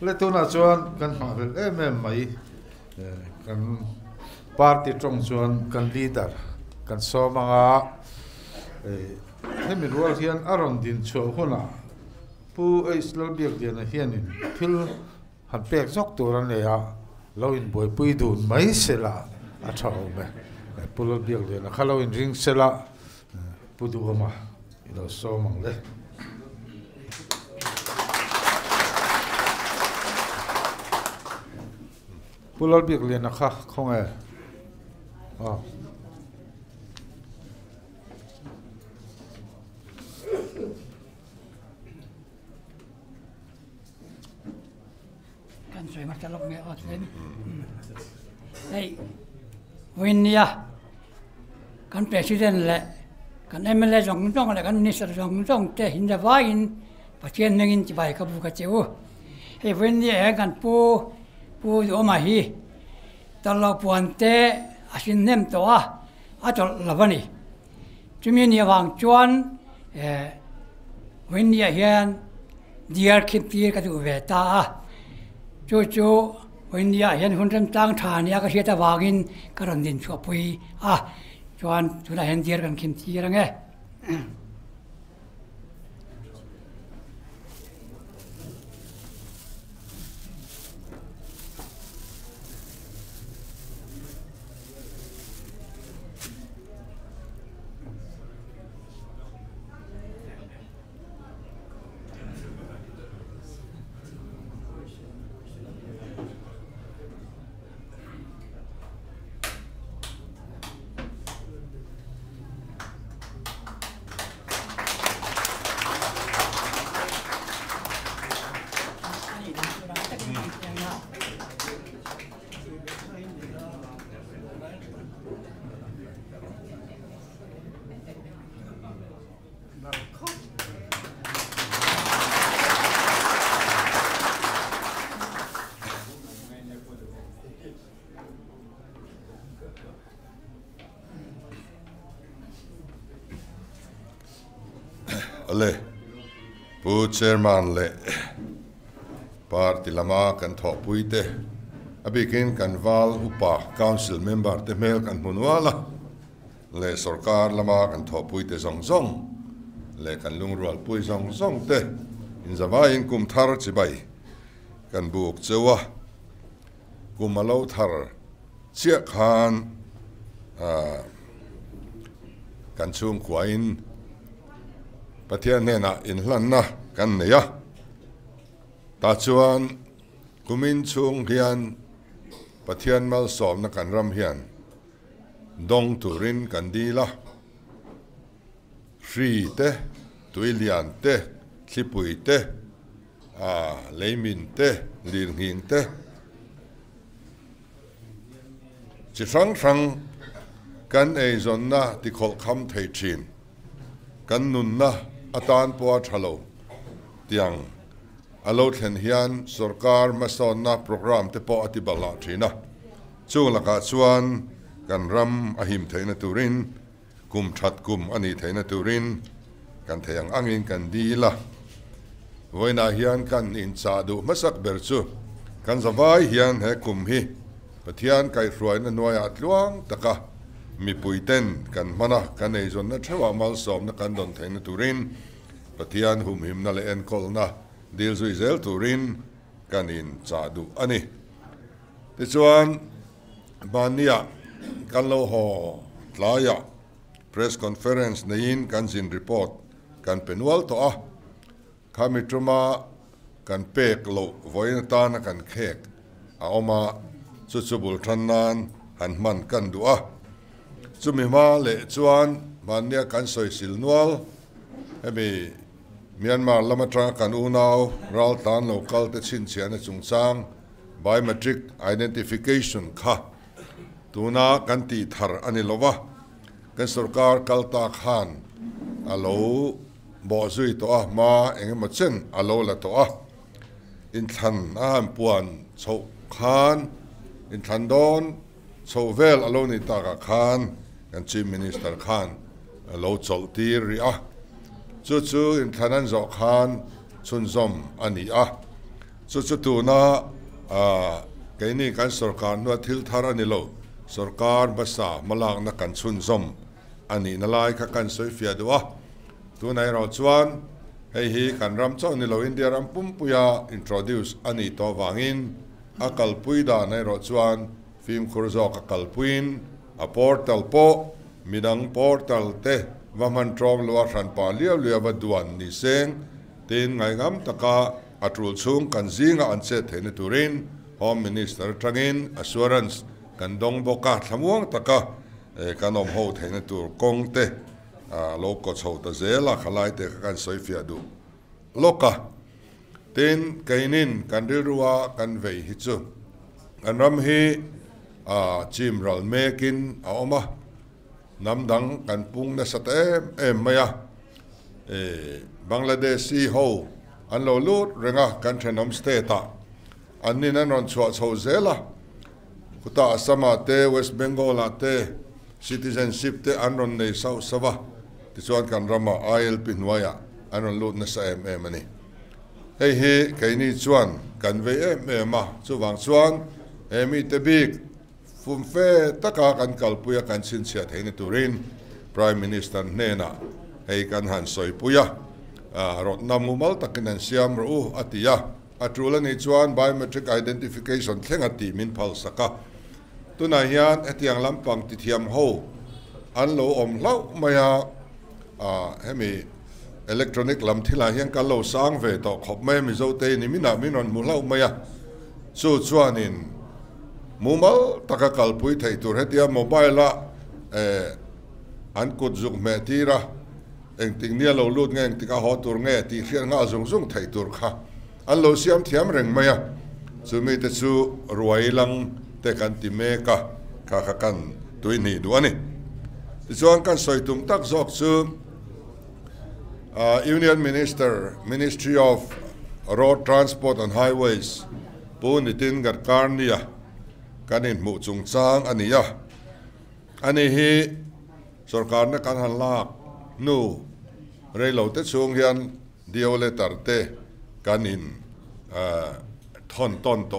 le tuna chuan kan ma vel em mai kan party trong chuan kan leader kan somanga hemi rual hian aron din chu huna pu islo biak dian hian in thil han pek jok turan le ya lo in boy pui dun mai sela a thau me pulol biak dian khalo in ring sela pu du ma ilo somang le pulol biak le na kha khong e kan soi mar talok me ot len hey winia kan president le kan MLA jong jong le kan minister jong jong te hin da Vawiin patien nangin ti bai ka bu ka cheu hey winia kan pu oma hi talo puante asin nem to a to lavani chimini wang chuan winia hian diar khit ti ka du ve ta chu winia hian hunram tang thania ka heta wangin karan din chu pui chuan chuna hen diar kan khim ti range le pu chairman le party lama kan tho puite abikin kan val upa council member te mel kan munwala le sarkar lama kan tho puite zong zong le kan lungrual pui zong zong te in Vawiin kum thar chibai kan buk chewa kumalo thar chia khan kan chung khuain pathian nena in hlan na kan neya ta chuan kumin chung hian pathian mal som na kan ram hian dong turin kan dila hri te tuilian te thlipui te leimin te lirnging te chi rang kan ei zon na ti khol kham thei thin kan nun na atan po thalo tiang alo thlen hian sarkar mason na program te po ati bala thina chung laka chuan kan ram ahim theina turin kum that kum ani theina turin kan theyang angin kan dila voina hian kan in cha du masak ber chu kan zawai hian he kum hi pathian kai hruai na noya tluang taka mi puiten kan mana kan ei zon na thawa mal som na kan don theina turin pathian hum him na le en kol na dil zui zel turin kan in cha du ani ti chuan bania kan lo ho tlaya press conference nein kan sin report kan penual to khamituma kan pek lo voina ta na kan khek a oma chuchubul thannan han man kan du chumi ma le chuan bania kan soi silnual hemi Myanmar lamatra kan unaw ral tan local te chin chiana chungchang biometric identification kha tuna kan ti thar ani lova kan sarkar kalta khan alo bo zui to ma engema chen alo la to in than an puan chho khan in than don chho vel alo ni ta ka khan kan chief minister khan alo chol tir ri chu in thanan zo khan chun zom ani chu tu na cái này kan sarkar nu thil thar ani lo sarkar basa malak na kan chun zom ani na lai kha kan soi fia duwa tu nai ro chuan hei hi kan ram chaw ni lo India ram pum puya introduce ani to Vawiin akal pui da nai ro chuan film khurzo ka kal puin a portal po midang portal te waman trom lo ran pa liaw liaw duan ni seng tin ngai ngam taka atrul chung kan zinga an che thene turin Home Minister Trangin assurance kan dong boka thamuang taka kanom ho thene tur kong te lo ko chho ta zela khalai te kan soi fia du loka tin kainin kan rilwa kan vei hi chu kan ram hi chim ral mekin a oma namdang kan pung na sat em maya Bangladeshi ho an lo lut renga kan thenom state ta an ni nan ron chwa chho zela kuta asama te West Bengal te citizenship te an ron nei sau sawa ti chuan kan rama ail pinwaya an ron lut na sa em ani hei hi kaini chuan kan ve em ma chu wang chuan emi te big fum fe taka kan kalpuya kan sin sia thein turin Prime Minister nena hei kan han soi puya rot namumal takinan siam ru atia atrula ni chuan biometric identification thlenga ti min phal saka tuna hian etiang lampang ti thiam ho an lo om hlau maya hemi electronic lam thila hian ka lo sang ve to khop mai mi zo te ni mina minon mu hlau maya chu chuanin mumal taka kalpui thei tur hetia mobile la an kut zuk me tira eng ting nia lo lut ngeng tika ho tur nge ti khian nga zung zung thei tur kha an lo siam thiam reng maya chumi te chu ruai lang te kan ti me ka kha kan tuini duani ti chuan kan soi tum tak zok chu Union Ministry of Road Transport and Highways punitin Gadkar nia kanin mu chung chang ania ani hi sarkar na kan han lak nu reilo te chung hian dio letter te kanin thon ton to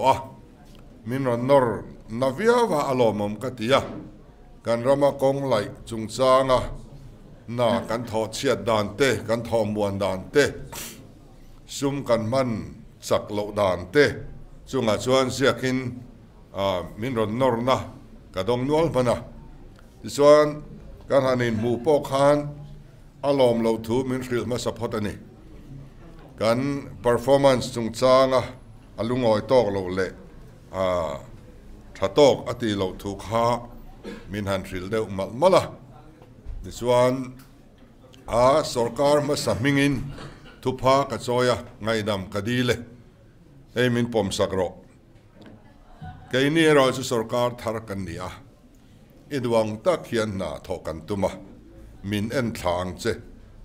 min ron nor navia wa alomom katia kan rama kong lai chung changa na kan tho chiat dan te kan tho muan dan te sum kan man sak lo dan te chunga chuan siakin min ron nor na ka dong nual mana chuan kan hanin mu po khan alom lo thu min hril ma support ani kan performance chung changa alungoi tok lo le thatok ati lo thu kha min han hril deuh mal mala chuan sarkar ma samingin thupa ka choya ngaidam kadile ei min pom sakro kaini ro chu sarkar thar kan nia idwang tak hian na thokan tuma min en thang che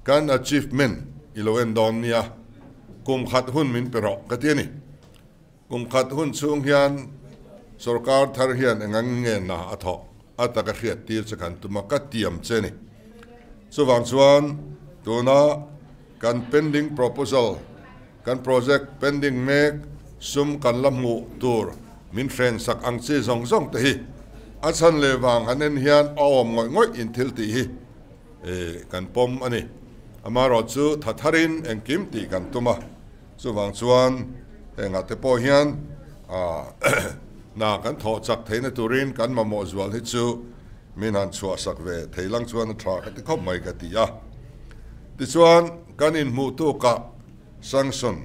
kan achievement ilo en don nia kum khat hun min pero katiani kum khat hun chung hian sarkar thar hian engang nge na atho ataka khiat tir chakan tuma ka tiam che ni chuwang chuan tuna kan pending proposal kan project pending make sum kan lamu tur min friend sak ang chi zong zong te hi achan lewang anen hian awm ngoi ngoi in thil ti hi kan pom ani amaro chu thatharin engkim ti kan tuma chuwang chuan enga te po hian na kan tho chak theina turin kan mamo zwal hi chu min han chua sak ve theilang chuan thra ka ti khop mai ka ti ya ti chuan kan in mu tu ka sanction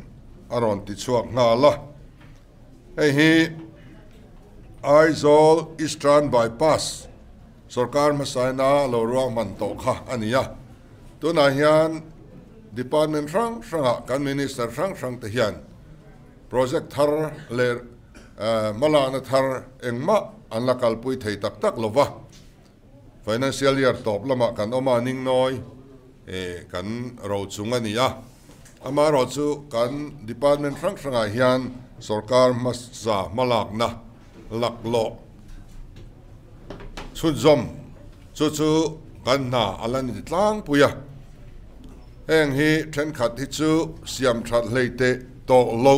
aron ti chuak nga la hei hi Aizol Eastern Bypass sarkar masaina lo ruang man to kha ania tuna hian department rang kan minister rang te hian project thar le malana thar engma anlakal pui thei tak tak lova financial year top lama kan oma ning noi kan ro chunga nia ama ro chu kan department rang hian sarkar masa malak na laklo chuzom chu kan na alan tlang puya heng hi then khat hi chu siam that leite to lo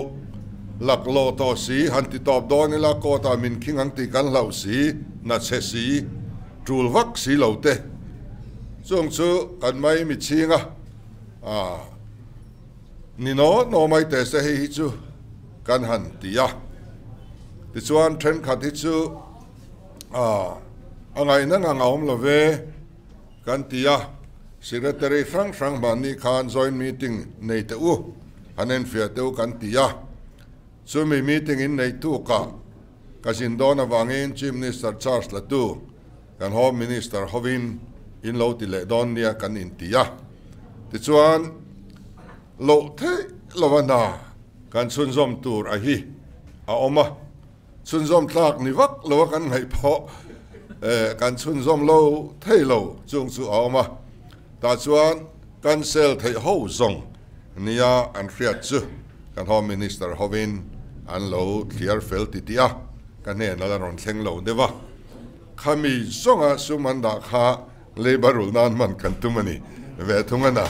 lạc lô to sĩ hắn ti top đó nên là cô ta mình khi ngang ti kan lau sĩ na che sĩ trul vắc sĩ lâu tê chung chu kan mai mi chinga ni no mai te se hi chu kan han tia ti chuan thren khat hi chu angai na nga ngom lo ve kan tia secretary frank mani khan joint meeting nei te u hanen fia te u kan tia chu mi meeting in nei tu ka sin dona wangin chief minister Charles Latu kan home minister Vawiin in lo ti le don nia kan in tia ti chuan lo the lowana kan chun zom tur a hi a oma chun zom tlak ni vak lo kan ngai pho kan chun zom lo thei lo chung chu a oma ta chuan kan sel thei ho zong nia an riat chu kan home minister Vawiin an lo clear fel ti tia kan ne na ron thleng lo dewa khami zonga sumanda kha lebarul nan man kan tumani ve thungana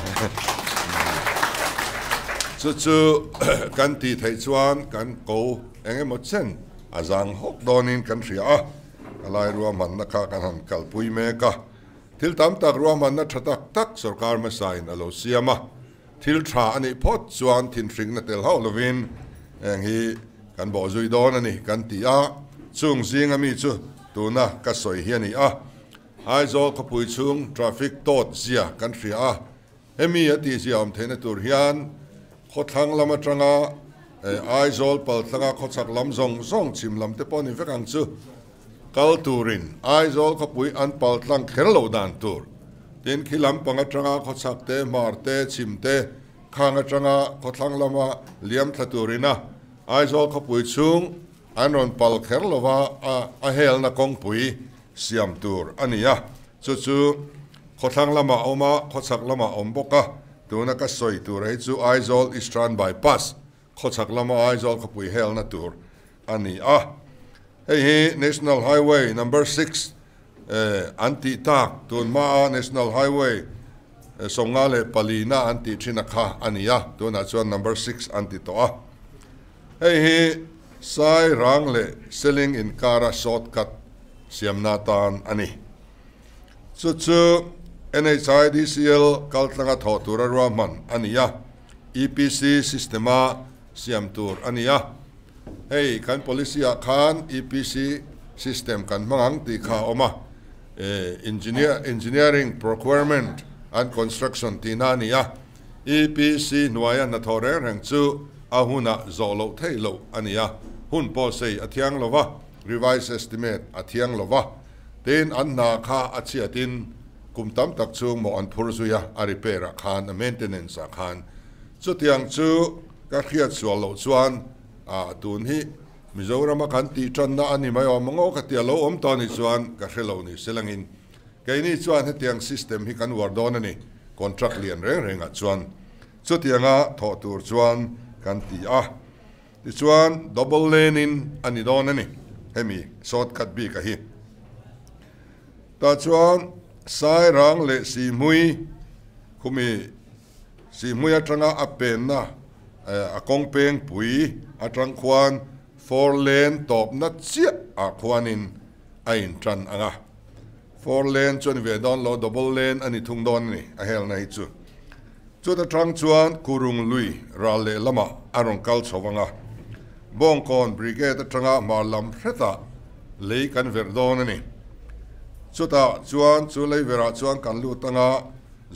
chu kan ti thei chuan kan ko enge mo chen azang hok donin kan ria alai ruwa man na kha kan han kal pui me ka thil tam tak ruwa man na thatak tak sarkar ma sain alo siama thil tha ani phot chuan thin ring na tel ho lovin eng hi kan bo zui don ani kan ti a chung zing ami chu tuna ka soi hiani a ai zo ka pui chung traffic tot zia kan ria emi ati ziam thena tur hian khothang lama tanga ai zol pal tanga khochak lam zong chim lam te pon infekang chu kal turin ai zol ka pui an pal tlang kherlo dan tur tin khilam panga tanga khochak te marte chim te khanga tanga khothang lama liam thaturina ai zol ka pui chung anon pal kherlova a hel na kong pui siam tur ania chu khothang lama oma khochak lama omboka tuna ka soi tur hai chu aizol eastern bypass khochak lama aizol ka pui hel na tur ania hei national highway number 6 anti tak tun ma national highway songale palina anti chinakha ania tuna chuan number 6 anti to hei sai rang le selling in kara shortcut siamnatan ani chu NHIDCL kaltlanga thotura raman ania EPC sistema siam tur ania hei kan policia khan EPC system kan mangang ti kha oma engineering procurement and construction tinania EPC nuaya na thore rang chu ahuna zolo thailo ania hun po sei athiang lova revised estimate athiang lova ten anna kha achiatin kumtam tak chu mo an phurzuya a repair khan a maintenance khan chu tiang chu ka khiat swalo chuan tun hi Mizoram kan ti tran na ani mai omongo ka ti lo om tani chuan ka hrelo ni selangin kaini chuan he tiang system hi kan war don ani contract lian reng a chuan chu tianga tho tur chuan kan ti ti chuan double lane in ani don ani hemi shortcut bi ka hi ta chuan sai rang le si mui kumi si mui atanga apen na a kong peng pui atang kwan 4 lane top na chia a khwanin ain tran anga 4 lane chon ve don lo double lane ani thung don ni a hel nai chu ta tang chuan kurung lui ral le lama arong kal chowanga bong kon brigade atanga marlam hreta lei kan verdon ani chuta chuan chu lei vera chuan kan lu tanga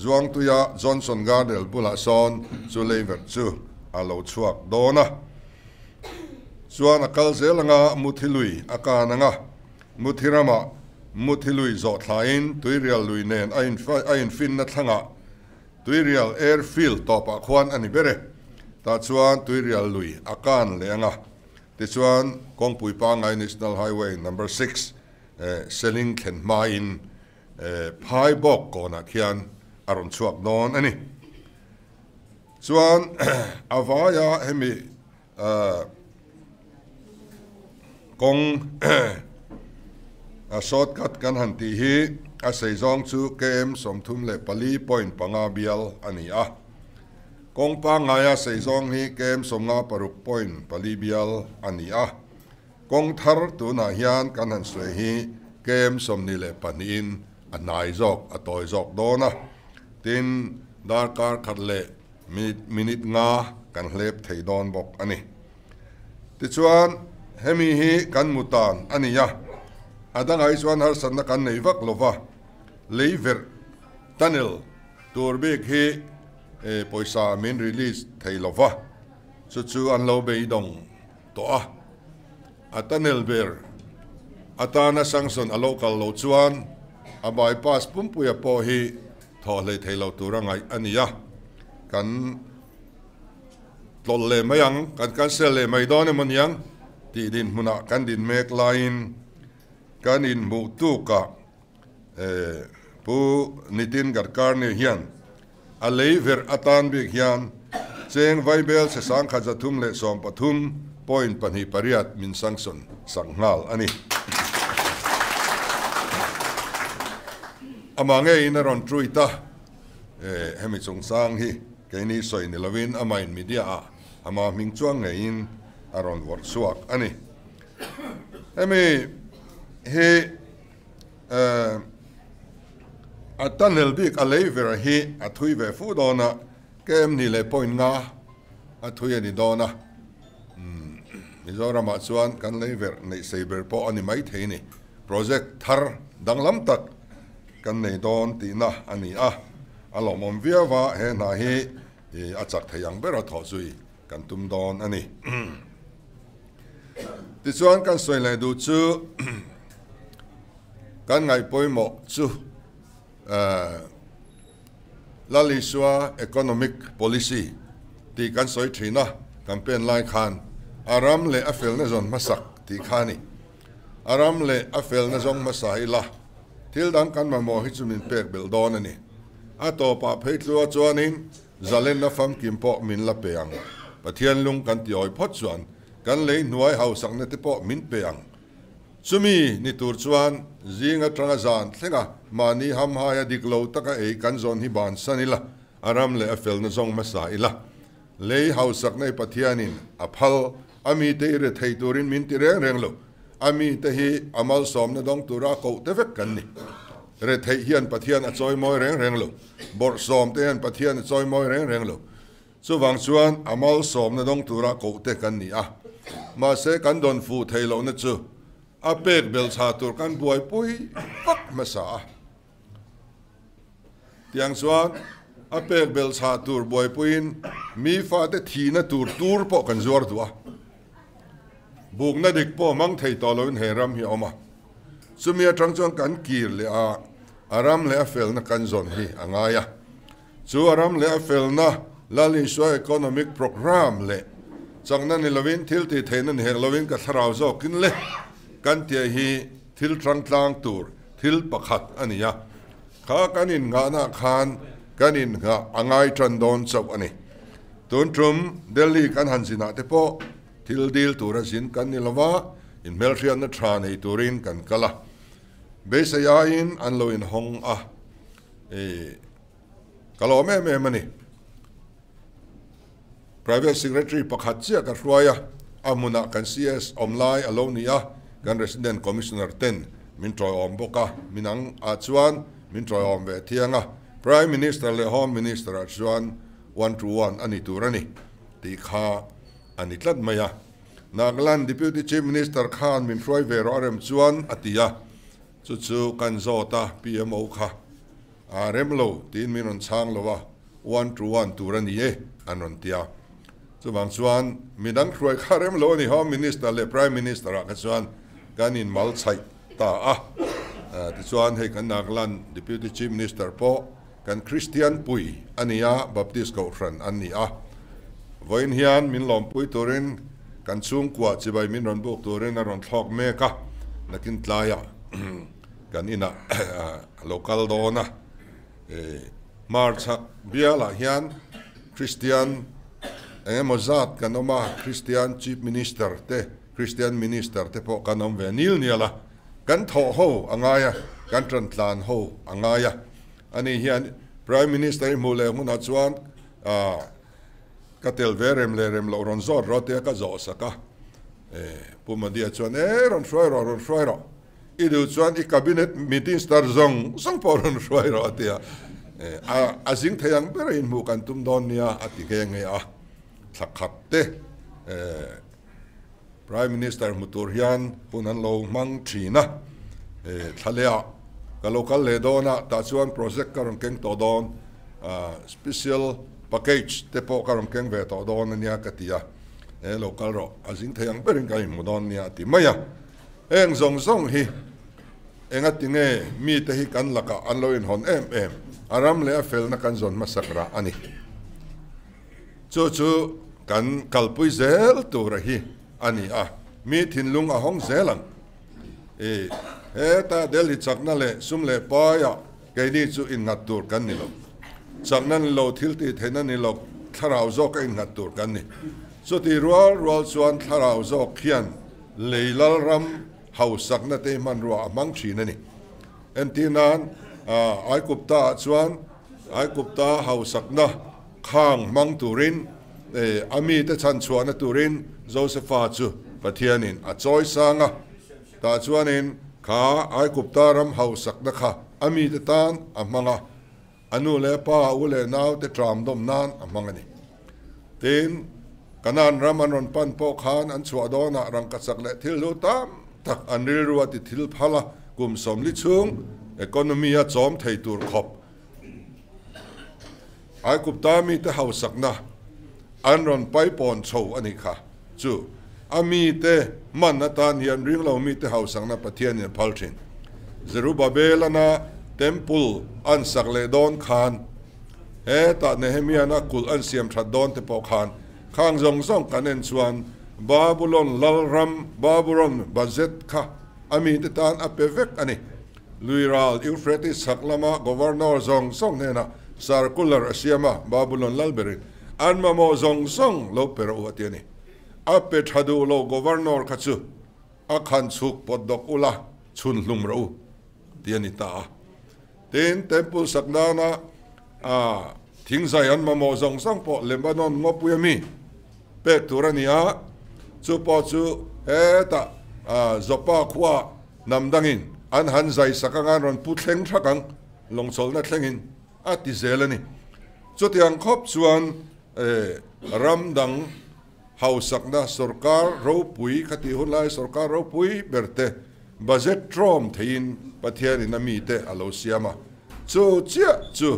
zuang tuya Johnson Gardel bula son chu lei ver chu alo chuak dona chuan akal zelanga muthilui akananga muthirama muthilui zo thlain tuirial lui nen ain fin na thanga tuirial airfield topa khwan ani bere ta chuan tuirial lui akan lenga ti chuan kongpui pa ngai national highway number 6 selling ken main phai bok kona khian aron chuak non ani chuan avaya hemi kong a shortcut kan han ti hi a seizong chu kem somthum le pali point panga bial ani kong pa ngaya seizong hi kem somnga paruk point palibial ania kong thar tu na hian kan han swe hi kem somni le panin anai jok atoi jok dona tin dar kar khatle minute nga kan hlep thei don bok ani ti chuan hemi hi kan mutan ania adang ai chuan har san na kan nei vak lova leiver tunnel turbik hi poisa min release thei lova chu an lo be dong to a tunnel ber atana sangson a local lo chuan a bypass pumpuya po hi tho le thei lo turangai ania kan tol le mayang kan sel le mai don mon yang ti din muna kan din mek line kan in mu tu ka pu nitin garkar ne hian a leiver atan bi hian cheng vaibel se sang khaja thum le som pathum point pani pariat min sangson sangngal ani amange in ron truita hemi chung sang hi keini soi ni lovin amain media ama ming chuang nge in aron wor suak ani hemi he a tunnel big a leiver hi a thui ve fu dona kem ni le point nga a thui ani dona Mizoram chuan kan leiver nei saber po ani mai theini project thar danglam tak kan nei don ti na ani alomom viawa he na hi achak thayang bera tho zui kan tum don ani ti chuan kan soi le du chu kan ngai poimo chu laliswa economic policy ti kan soi thina campaign lai khan aram le afel na zon masak ti khani aram le afel na zong masaila til dang kan ma mo hi chumin pek bel don ani ato pa pheitlu chuanin zalen na fam kimpo min la peang pathian lung kan ti oi phot chuan kan le nuai hau sak na te po min peang chumi ni tur chuan zinga tanga zan thlenga mani ham haya diklo taka e kan zon hi ban sanila aram le afel na zong masaila le hau sak nei pathianin aphal ami te re thei turin min ti reng lo ami te hi amal som na dong tura ko te vek kan ni re thei hian pathian a choi moi reng lo bor som te hian pathian a choi moi reng lo chu wang chuan amal som na dong tura ko te kan ni ma se kan don fu thei lo na chu a pek bel cha tur kan buai pui pak ma sa tiang chuan a pek bel cha tur buai puin mi fa te thi na tur po kan zuar duwa buk na dik po mang thei to lo in heram hi oma sumia tang chuan kan kir le aram le afel na kan zon hi angaya chu aram le afel na lali swa economic program le changna ni lovin thil ti thein an heng lovin ka tharau zo kin le kan tia hi thil tlang tur thil pakhat ania kha kanin nga na khan kanin nga angai tran don chau ani tun trum delhi kan hansina te po thil dil tura sin kan ni lawa in melrian na tran ei turin kan kala besaya in an lo in hong kalome me mani private secretary pakhat chia ka hruaya amuna kan CS omlai alonia kan resident commissioner 10 min troi om boka minang chuan min troi om ve thianga prime minister le home minister chuan 1-1 ani turani ti kha ani tlat maya Nagaland deputy chief minister khan min troi ve rorem chuan atia chu kan zota PMO kha remlo tin min on chang lowa 1-1 turani anon tia chuwang chuan midang throi kharem lo ni home minister le prime minister ka chuan ganin mal chai ta ti chuan he kan Nagaland deputy chief minister po kan Christian Pui ania baptist ko fran ania Vawiin hian min lom pui turin kan chung kwa chibai min ron buk turin aron thlok meka nakin tlaya kan ina local dona marcha biala hian Christian mozat kan oma Christian chief minister te Christian minister te po kanom ve nil niala kan tho ho angaya kan tran tlan ho angaya ani hian prime minister mule huna chuan katel verem lerem lo ron zor rote ka zo saka pumadia chuan ron shwai ro idu chuan I cabinet meeting star zong por ron shwai ro atia azing thayang berin mu kan tum don nia ati ke nge a thakhatte Prime Minister mutur hian punan lo mang thina thalea ka local le dona ta chuan project karon keng to don special package te po karon keng ve to don nia katia local ro azing thayang berin kai mu don nia ti maya eng zong hi enga tinge mi te hi kan laka anloin hon em aram le fel na kan zon masakra ani chu kan kalpui zel tu rahi ani mi thinlung a hong zelang ta delhi chakna le sumle pa ya keini chu in ngatur kan ni lo chakna lo thilti thena ni lo tharau zo ka in ngatur kan ni so ti rual chuan tharau zo khian leilal ram hausakna te man ruwa mang thina ni entinan ai kupta chuan ai kupta hausakna khang mang turin ami te chan chuan turin Josepha chu pathianin a choi sanga ta chuanin kha ai kupta ram hausakna kha ami te tan amanga anu le pa ule naw te tram dom nan amangani tin kanan raman ron pan po khan an chua dona rang kasak le thil lu tam tak anril ruwa ti thil phala kum som li chung economy a chom thei tur khop ai kupta mi te hausakna an ron pai pon chho ani kha chu ami te man atan hian ring lo mi te hausakna pathian in phalthin Zerubbabel na temple an sakle don khan ta Nehemiah na kul an siam that don te po khan khang zong kanen chuan Babylon lalram Babylon bazet kha ami te tan apevek ani luiral Euphrates saklama governor zong nena circular asiama Babylon lalberin an mamo zong lo pero atiani ape thadu lo governor khachu akhan chuk podok ula chun lumro tiani ta ten temple saknana thingzai an mamo zong po Lebanon ngopuyami pe turania chu po chu eta zopa khwa namdangin an hanzai sakangan ron putleng thakang longchol na thlengin ati zelani chutiang khop chuan ramdang hausakna sarkar ro pui khati hulai sarkar ro pui berte budget trom thein pathian inami te alosiama chu chia chu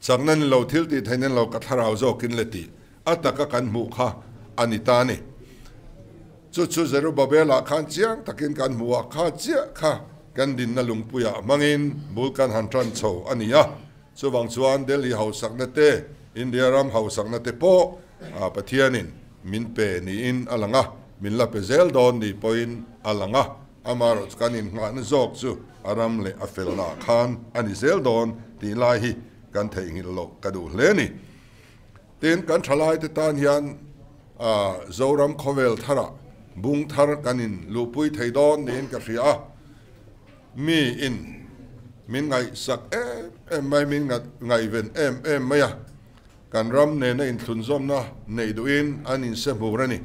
changnan lo thilti thainen lo katharau zo kin leti ataka kan mu kha anitani chu Zerubbabel khan chiang takin kan muwa kha chia kha kan din na lungpuya mangin bulkan hantran cho ania chuwang chuan Delhi hausakna te India ram hausakna te po pathianin min pe ni in alanga min la pe zel don ni point alanga amar kanin ngan zok chu aram le afelna khan ani zel don ti lai hi kan thei ngil lo kadu leni tin kan thalai te tan hian zoram khovel thara bung thar kanin lupui thei don nin ka ria mi in min ngai sak mai min ngai ven em maya kan ram ne na in thun zom na nei duin anin se burani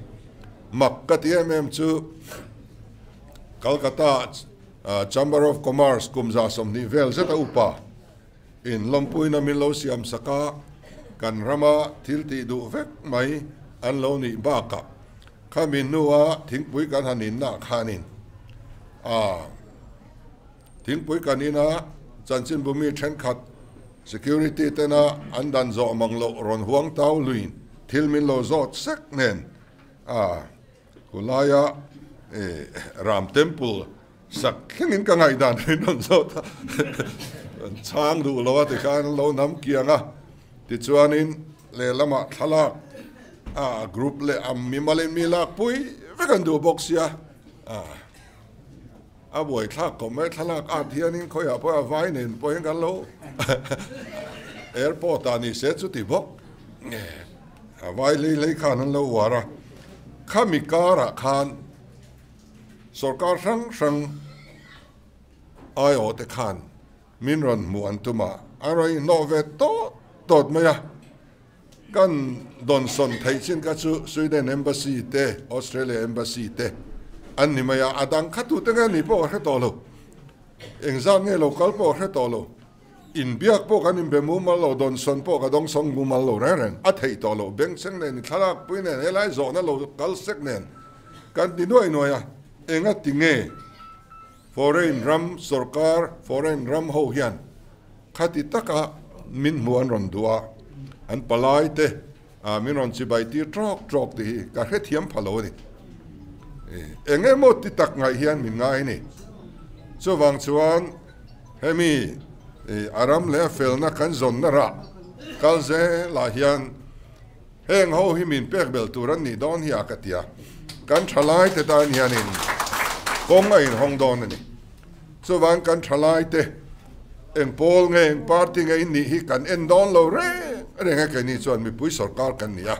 makkati chu Calcutta Chamber of Commerce kumza somni vel zeta upa in lompui na min lo siam saka kan rama thilti du vek mai an lo ni baka khamin nuwa thingpui kan hanin na khanin thingpui kanina chanchin bumi then khat security tena andan zo manglo ron huang tau luin thilmin lo zot sek nen kulaya ram temple sak khingin ka ngai dan rin zot chang du lo te khan lo nam kianga ti chuanin le lama thala group le mi malen mi la pui vekan du boxia boy thak ko me thalak thianin khoya po Vawiin po kan lo airport ani se chu ti bok vai le khan lo wara khamikara khan sarkar sang ai o te khan minron mu antuma aroi no ve to tot maya kan don son thai chin ka chu Sweden embassy te Australia embassy te an ni maya adang khatu te nga ni po kha to lo engzan nge local po kha to lo in biak po kan in bemu mal lo don son po ka dong song mu mal lo ren a thei to lo beng cheng ne ni thalak pui ne elai zo na lo kal sek nen kan ti noi noya enga tinge foreign ram sarkar foreign ram ho hian khati taka min muan ron dua an palai te a min ron chi bai ti trok ti ka he thiam phalo ni enge mo ti tak ngai hian min ngai ni chu wang chuan hemi aram le fel na kan zon na ra kal ze la hian heng ho hi min pek bel turan ni don hi akatia kan thalai te dan hianin kong ai hong don ni chu wang kan thalai te eng pol nge eng party nge ni hi kan en don lo re nga ka ni chuan mi pui sarkar kan ni a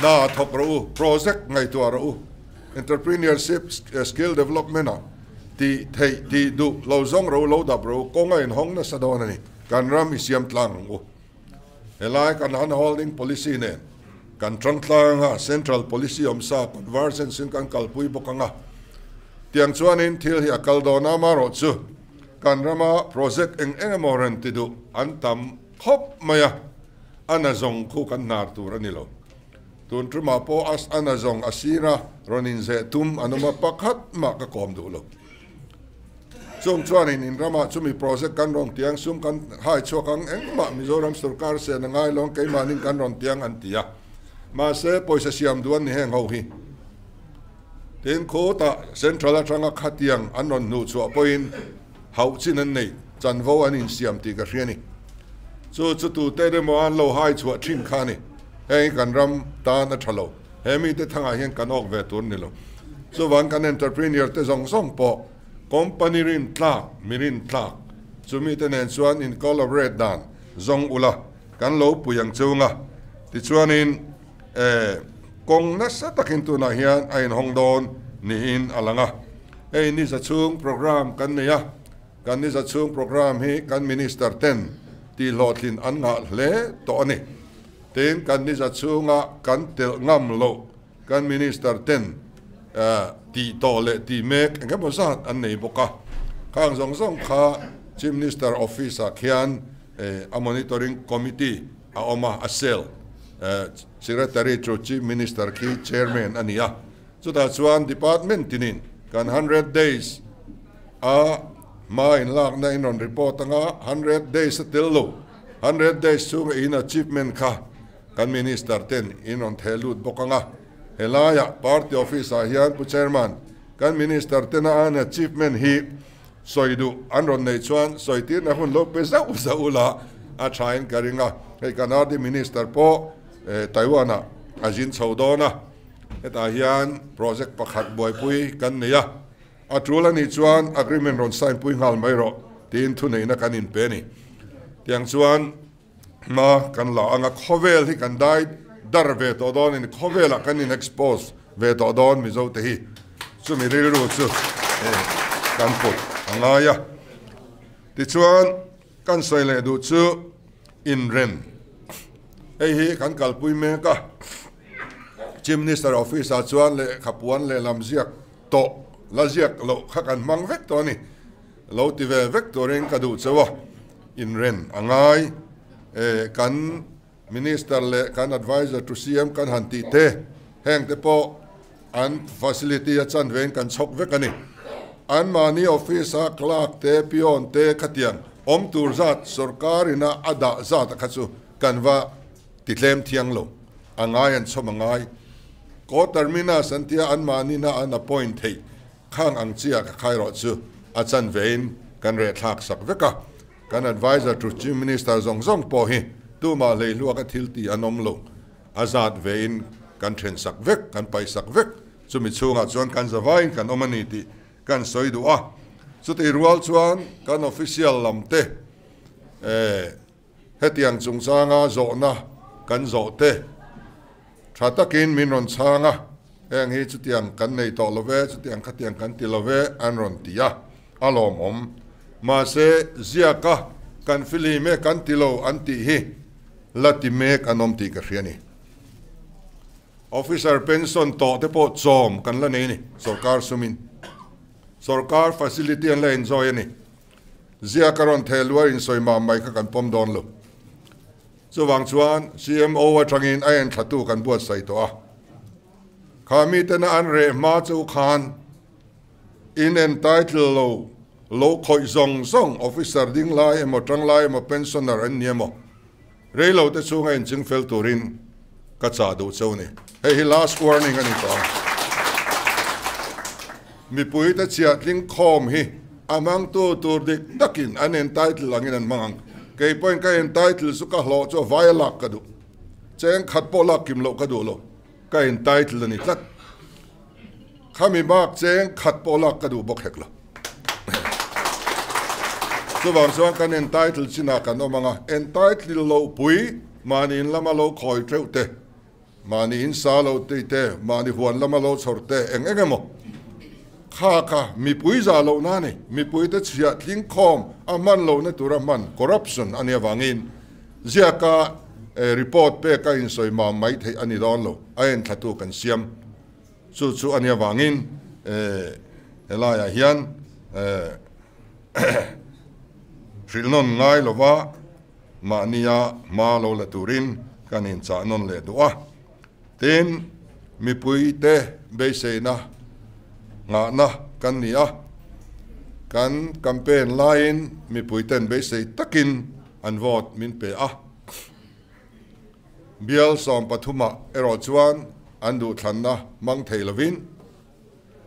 na thok ro project ngai tu ro entrepreneurship skill development a ti thei ti du lo zong ro lo da bro kong ai hong na sa don ni kan ram i siam tlang u elai kan han holding policy ne kan trong tlang central policy om sa conversion sin kan kalpui bokanga tiang chuanin thil hi akal dona ma ro chu kan rama project eng moran ti du an tam khop maya anazong khu kan nar tur ani lo tun truma po as anazong asira ronin ze tum anuma pakhat ma ka kom du lo chung chuanin in rama chumi project kan rong tiang sum kan hai chokang eng ma mizoram sarkar se na ngai long kai manin kan ron tiang an tia ma se poisa siam duan ni heng ho hi tin ko ta central atanga khatiang anon nu chu point hau chin an nei chan vo an in siam ti ka hriani chu tu te de mo an lo hai chu thin kha ni hei kan ram ta na thalo hemi te thanga hian kan ok ve tur ni lo chu wan kan entrepreneur te zong song po company rin tla mirin tla chumi te nen chuan in collaborate dan zong ula kan lo puyang chunga ti chuan in kong na sa takin tu na hian ain hong don ni in alanga ei ni za chung program kan ne ya kan ni za chung program hi kan minister ten tihlawhtling an nga hle to ani ten kan ni za chunga kan tel ngam lo kan minister ten ti to le ti mek engem bosa an nei boka khang zong zong kha chief minister office a khian a monitoring committee a oma a cell secretary to chief minister ki chairman ania so that's one department tinin kan 100 days a ma in lak na in on report nga 100 days till lo 100 days chung in achievement kha kan minister ten in on thelut bokanga helaya party office a hian pu chairman kan minister ten an achievement hi soidu anron nei chuan soitir na hun lo pesa usaula a thain karinga hei kanadi minister po Taiwana ajin chaudona eta hian project pakhat boy pui kan neya atrula ni chuan agreement ron sign pui ngal mai ro tin thu nei na kan in pe ni tiang chuan ma kan la anga khovel hi kan dai dar ve to don in khovela kan in expose ve to don mi zo te hi chu mi ri ru chu kan put anga ya ti chuan kan soile du chu in ren ei hi kan kalpui me ka chief minister office a chuan le khapuan le lamziak to laziak lo kha kan mang vek to ni lo ti ve vek to ren ka du chawa in ren angai kan minister le kan advisor to cm kan hanti te heng te po an facility a chan ven kan chok vek ani an mani office a clerk te pion te khatiang om tur zat sarkarina ada zat khachu kanwa titlem thiang lo angai an chomangai ko termina santia an mani na an appoint thei khang ang chia ka khai ro chu achan vein kan re thak sak veka kan advisor to chief minister zong zong po hi tu ma le lu ka thilti anom lo azad vein kan thlen sak vek kan pai sak vek chumi chunga chuan kan zawain kan omani ti kan soidu a chuti rual chuan kan official lamte hetiang chungchanga zona kan zo te thatakin minron changa eng hi chutiang kan nei to love chutiang khatiang kan ti love anron tia alom om ma se ziaka kan fili me kan tilo anti hi lati mek anom ti ka hriani officer pension to te po chom kan la nei ni sarkar sumin sarkar facility an la enjoy ni zia karon thelwa in soima mai kha kan pom don lo chuwang chuan CMO wa thangin a en thatu kan buat sai to a khami te na an re ma chu khan in entitled lo khoi zong zong officer ding lai emo tang lai emo pensioner an niemo reilo te chu ngai ching fel turin ka cha do chau ni hey last warning ani to mi pui ta chia tling khom hi amang tu tur dik takin an entitled angin an mang kei point ka entitled su ka hlo cho violak ka du cheng khat po lak kim lo ka du lo ka entitled ani tlat khami bak cheng khat po lak ka du bok hek lo so wang so kan entitled china kan o manga entitled lo pui mani in lama lo khoi treu te mani in sa lo te mani huan lama lo chor te eng engemo kha mi pui za lo na ni mi pui te chia tling khom aman lo na tura man corruption ani wangin zia ka report pe ka in soi ma mai the ani don lo ain thatu kan siam chu ani wangin elaya hian rilnon ngai lo wa ma nia ma lo la turin kan in cha non le doa ten mi pui te be se na nga na kan nia kan campaign line mi pui ten be se takin an vote min pe a bial som pathuma ero chuan an du thanna mang theilovin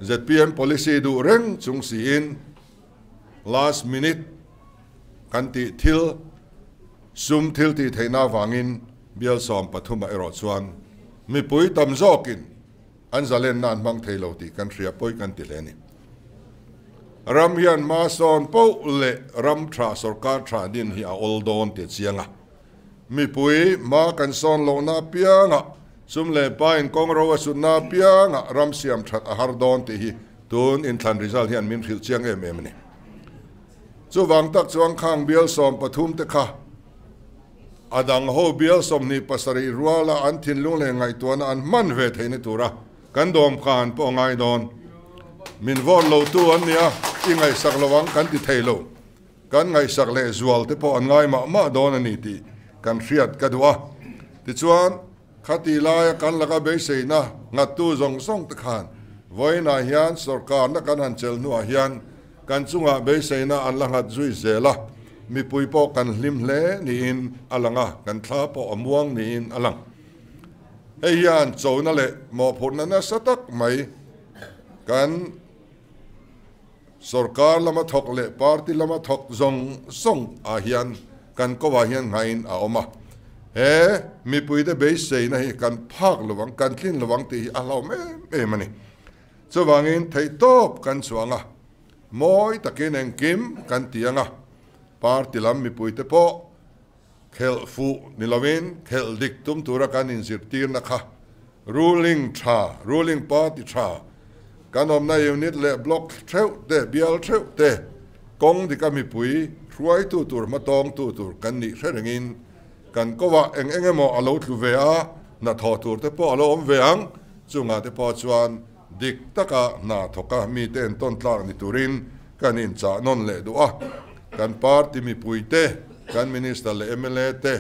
ZPM policy du reng chung si in last minute kan ti thil sum thil ti theina wangin bial som pathuma ero chuan mi pui tam zokin an zalen nan mang theilo ti kan ria poi kan ti leni ram hian ma son po le ram tra sarkar tra din hi a oldon te chianga mi pui ma kan son lo na pianga sum le pain kong ro su na pianga ram siam that a har don ti hi tun in than result hian min thil chiang em ni chu wang tak chuang khang bial som pathum te kha adang ho bial som ni pasari ruala an thin lung le ngai tuan an man ve theini tura kan dom khan po ngai don min vor lo tu an nia i ngai sak lawang kan ti theilo kan ngai sak le zual te po an ngai ma don ani ti kan riat ka duwa ti chuan khati la kan laga be seina ngatu zong song te khan voina hian sarkar na kan han chel nu a hian kan chunga be seina an langat zui zela mi pui po kan hlim hle ni in alanga kan thla po amuang ni in alang ei hian chona le mo phun na satak mai kan sarkar lama thok le party lama thok zong song a hian kan ko wa hian ngain a oma he mi pui de be seina hi kan phak lawang kan thlin lawang ti a lo me mani so wangin thei top kan chuanga moi takin en kim kan tianga party lam mi pui te po khel fu nilawin khel dik tum tura kan in zirtir na kha ruling party tha kanom na unit le block theu te bial theu te kong di ka mi pui ruai tu tur ma tong tu tur kan ni therengin kan kowa engemo alo tlu ve a na tho tur te po alo om ve ang chunga te po chuan dik taka na thoka mi ten ton tlang ni turin kan in cha non le do a kan party mi pui te kan minister le MLA te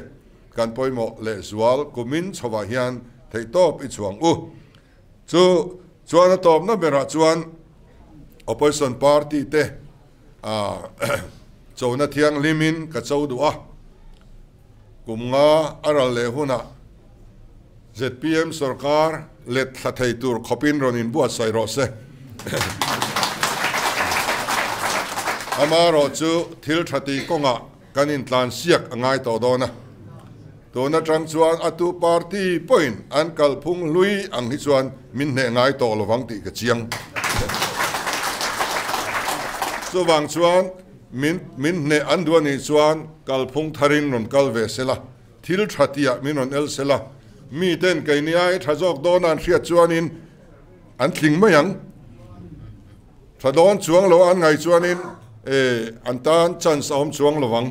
kan poimo le zual kumin chowa hian thei top I chuang u chuan top na bera chuan opposition party te chona thiang limin ka chau du a kumnga aral le huna ZPM sarkar let thathei tur khopin ronin buat sai ro se amaro chu thil thati konga kanin tlan siak angai to dona tona tang chuan atu party point an kalphung lui ang hi chuan min ne ngai to lowang ti ka chiang so wang chuan min ne anduani chuan kalphung tharin ron kalve sela thil thatia min on el sela mi ten kai ni ai thajok don an hriat chuanin an thling mayang thadon chuang lo an ngai chuanin an tan chan som chuang lowang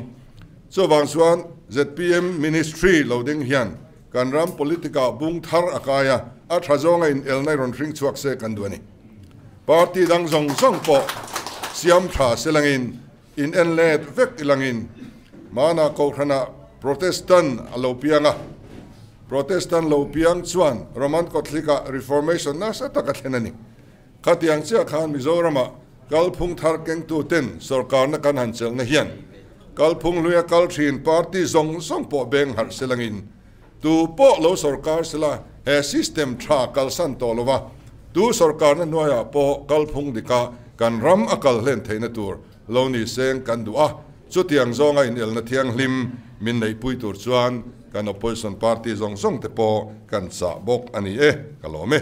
so wang suan ZPM ministry loading hian kan ram politika bung thar akaya a thazonga in elnai ron ring chuak se kan duani party dang zong zong po siam tha selangin in enlet vek ilangin mana ko khana protestant alopianga protestant lopiang chuan roman katholika reformation na sa takathenani khatiang chia khan mizorama kalphung thar keng tu ten sarkar na kan hanchel na hian kalphung luya kalthin party zong zong po beng har selangin tu po lo sarkar sela he system tha kalsan tolova tu sarkar na noya po kalphung dika kan ram akal len theina tur lo ni seng kan du'a chutiang zonga in el na thiang hlim min nei pui tur chuan kan opposition party zong zong te po kan sa bok ani e kalome